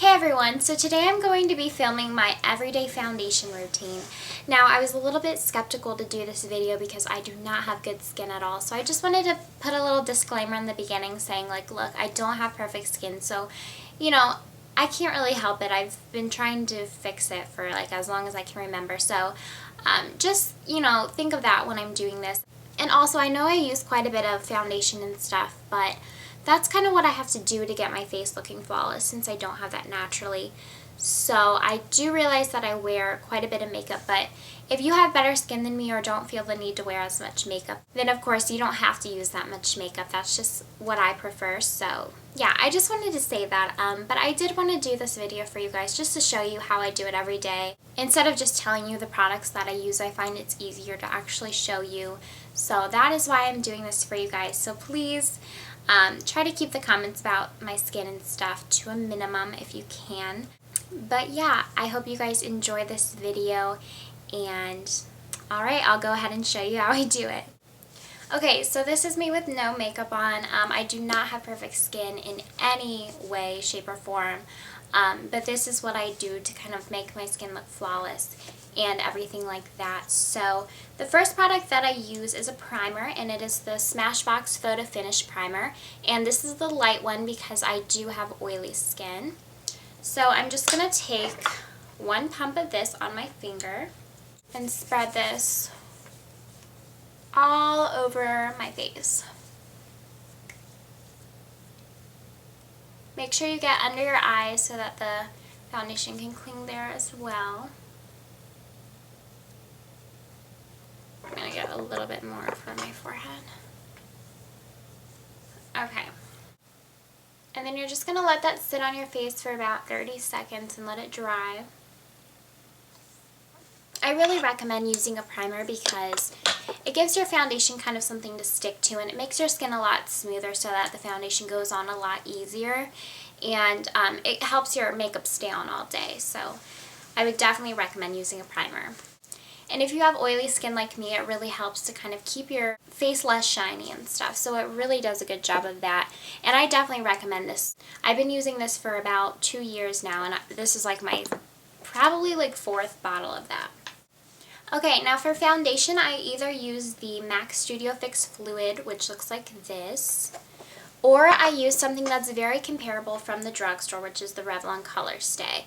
Hey everyone, so today I'm going to be filming my everyday foundation routine. Now I was a little bit skeptical to do this video because I do not have good skin at all, so I just wanted to put a little disclaimer in the beginning saying like, look, I don't have perfect skin, so I can't really help it. I've been trying to fix it for like as long as I can remember, so just think of that when I'm doing this. And also I know I use quite a bit of foundation and stuff, but that's kind of what I have to do to get my face looking flawless since I don't have that naturally. So I do realize that I wear quite a bit of makeup, but if you have better skin than me or don't feel the need to wear as much makeup, then of course you don't have to use that much makeup. That's just what I prefer. So yeah, I just wanted to say that. But I did want to do this video for you guys just to show you how I do it every day. Instead of just telling you the products that I use, I find it's easier to actually show you. So that is why I'm doing this for you guys. So please try to keep the comments about my skin and stuff to a minimum if you can. But yeah, I hope you guys enjoy this video, and alright, I'll go ahead and show you how I do it. Okay, so this is me with no makeup on. I do not have perfect skin in any way, shape, or form, but this is what I do to kind of make my skin look flawless and everything like that. So the first product that I use is a primer, and it is the Smashbox Photo Finish Primer, and this is the light one because I do have oily skin. So I'm just going to take one pump of this on my finger and spread this all over my face. Make sure you get under your eyes so that the foundation can cling there as well. I'm going to get a little bit more for my forehead. Okay. And then you're just going to let that sit on your face for about 30 seconds and let it dry. I really recommend using a primer because it gives your foundation kind of something to stick to, and it makes your skin a lot smoother so that the foundation goes on a lot easier, and it helps your makeup stay on all day. So I would definitely recommend using a primer. And if you have oily skin like me, it really helps to kind of keep your face less shiny and stuff. So it really does a good job of that. And I definitely recommend this. I've been using this for about 2 years now, and this is like my probably like 4th bottle of that. Okay, now for foundation, I either use the MAC Studio Fix Fluid, which looks like this, or I use something that's very comparable from the drugstore, which is the Revlon Color Stay.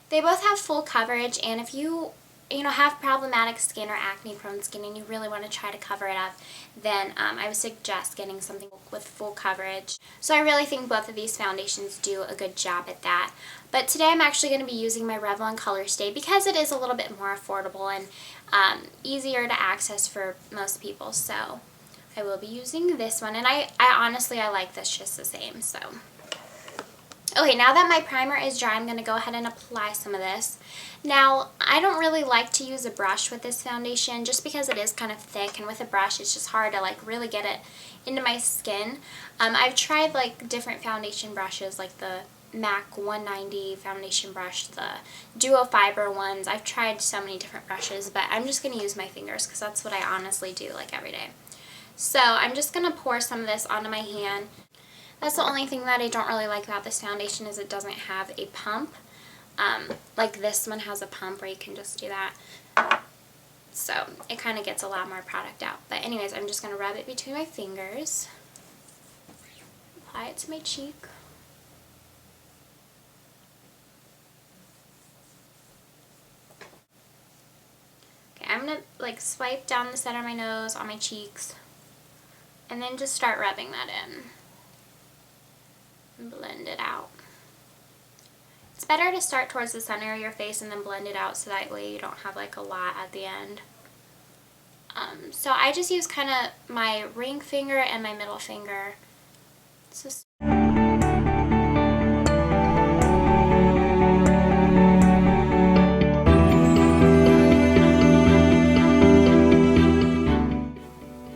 They both have full coverage, and if you have problematic skin or acne-prone skin and you really want to try to cover it up, then I would suggest getting something with full coverage. So I really think both of these foundations do a good job at that. But today I'm actually going to be using my Revlon Color Stay because it is a little bit more affordable and easier to access for most people. So I will be using this one, and I honestly like this just the same. So okay, now that my primer is dry, I'm going to go ahead and apply some of this. Now, I don't really like to use a brush with this foundation just because it is kind of thick, and with a brush it's just hard to like really get it into my skin. I've tried like different foundation brushes like the MAC 190 foundation brush, the Duo Fiber ones. I've tried so many different brushes, but I'm just going to use my fingers because that's what I honestly do like every day. So I'm just going to pour some of this onto my hand. That's the only thing that I don't really like about this foundation is it doesn't have a pump. Like this one has a pump where you can just do that. So it kind of gets a lot more product out. But anyways, I'm just going to rub it between my fingers. Apply it to my cheek. Okay, I'm going to like swipe down the center of my nose, on my cheeks, and then just start rubbing that in. And blend it out. It's better to start towards the center of your face and then blend it out so that way you don't have like a lot at the end. So I just use kind of my ring finger and my middle finger. It's just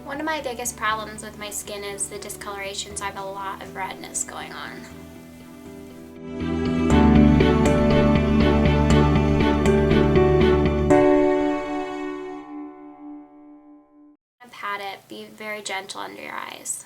one of my biggest problems with my skin is the discoloration, so I have a lot of redness going on. Pat it, be very gentle under your eyes.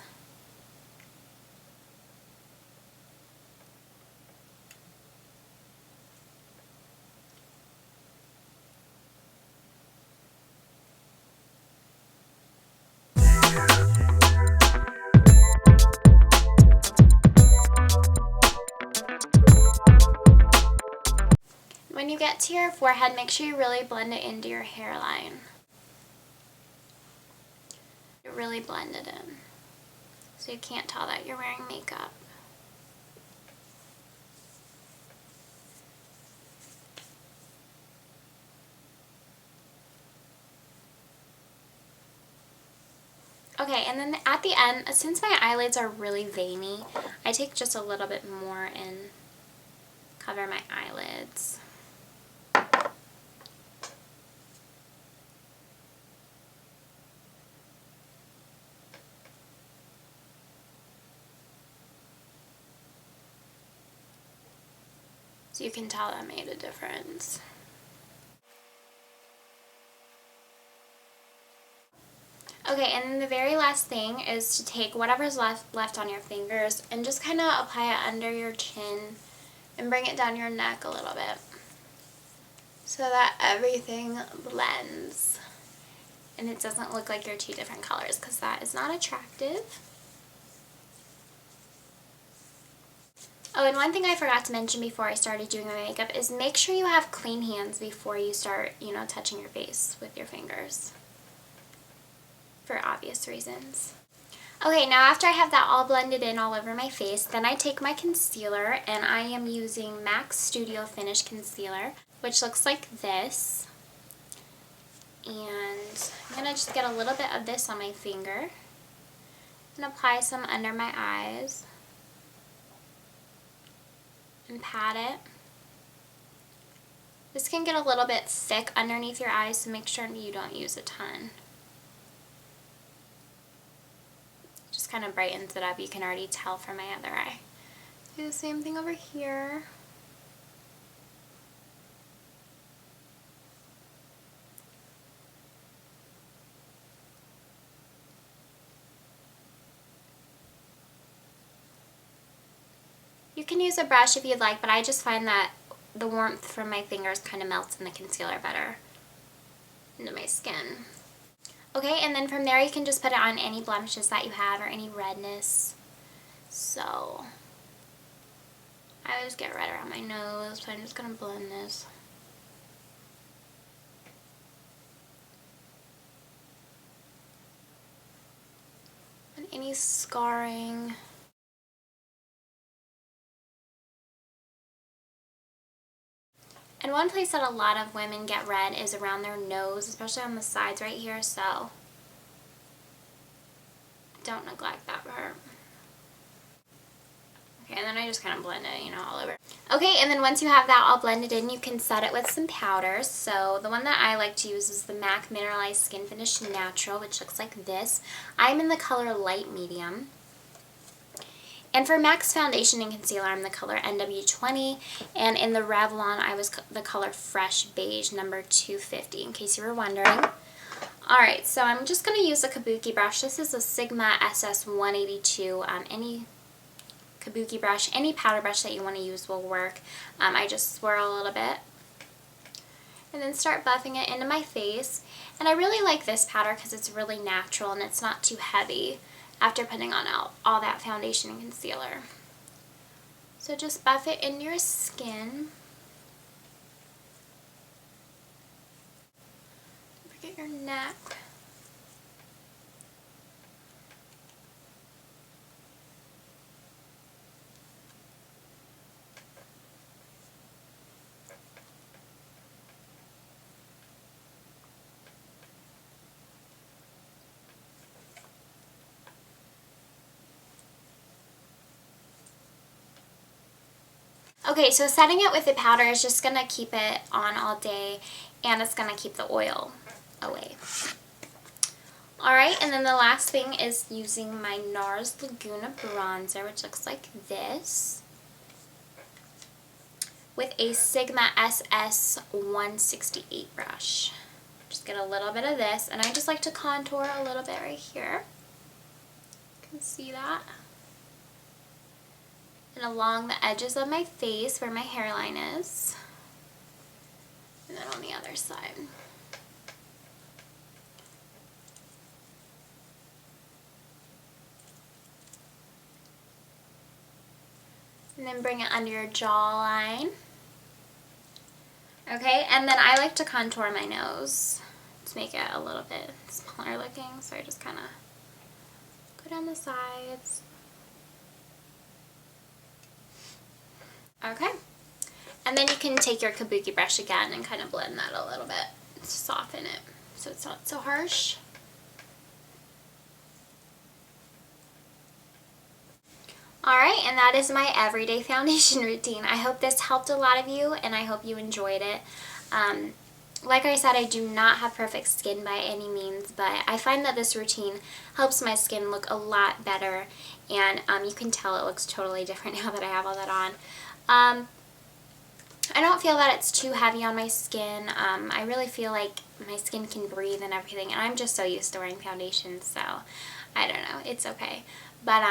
When you get to your forehead, make sure you really blend it into your hairline. Really blend it in so you can't tell that you're wearing makeup. Okay, and then at the end, since my eyelids are really veiny, I take just a little bit more and cover my eyelids. So you can tell that made a difference. Okay, and then the very last thing is to take whatever's left on your fingers and just kind of apply it under your chin and bring it down your neck a little bit so that everything blends and it doesn't look like you're two different colors, because that is not attractive. Oh, and one thing I forgot to mention before I started doing my makeup is make sure you have clean hands before you start, touching your face with your fingers, for obvious reasons. Okay, now after I have that all blended in all over my face, then I take my concealer, and I am using MAC Studio Finish Concealer, which looks like this. And I'm going to just get a little bit of this on my finger and apply some under my eyes and pat it. This can get a little bit thick underneath your eyes, so make sure you don't use a ton. Just kind of brightens it up. You can already tell from my other eye. Do the same thing over here. You can use a brush if you'd like, but I just find that the warmth from my fingers kind of melts in the concealer better into my skin. Okay, and then from there you can just put it on any blemishes that you have or any redness. So I always get red around my nose, so I'm just going to blend this. And any scarring. And one place that a lot of women get red is around their nose, especially on the sides right here, so don't neglect that part. Okay, and then I just kind of blend it, all over. Okay, and then once you have that all blended in, you can set it with some powders. So the one that I like to use is the MAC Mineralize Skinfinish Natural, which looks like this. I'm in the color Light Medium. And for MAC's foundation and concealer, I'm the color NW20, and in the Revlon, I was the color Fresh Beige, number 250, in case you were wondering. Alright, so I'm just going to use a kabuki brush. This is a Sigma SS182. Any kabuki brush, any powder brush that you want to use will work. I just swirl a little bit and then start buffing it into my face. And I really like this powder because it's really natural and it's not too heavy after putting on all that foundation and concealer. So just buff it in your skin. Don't forget your neck. Okay, so setting it with the powder is just going to keep it on all day, and it's going to keep the oil away. Alright, and then the last thing is using my Nars Laguna bronzer, which looks like this, with a Sigma SS168 brush. Just get a little bit of this, and I just like to contour a little bit right here. You can see that. And along the edges of my face where my hairline is. And then on the other side. And then bring it under your jawline. Okay, and then I like to contour my nose to make it a little bit smaller looking, so I just kind of go down the sides. Okay, and then you can take your kabuki brush again and kind of blend that a little bit to soften it so it's not so harsh. Alright, and that is my everyday foundation routine. I hope this helped a lot of you, and I hope you enjoyed it. Like I said, I do not have perfect skin by any means, but I find that this routine helps my skin look a lot better, and you can tell it looks totally different now that I have all that on. I don't feel that it's too heavy on my skin. I really feel like my skin can breathe and everything, and I'm just so used to wearing foundation, so I don't know, it's okay. But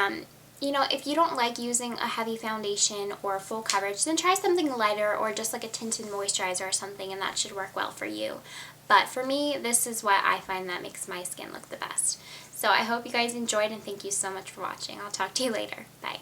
you know, if you don't like using a heavy foundation or full coverage, then try something lighter or just like a tinted moisturizer or something, and that should work well for you. But for me, this is what I find that makes my skin look the best. So I hope you guys enjoyed, and thank you so much for watching. I'll talk to you later. Bye.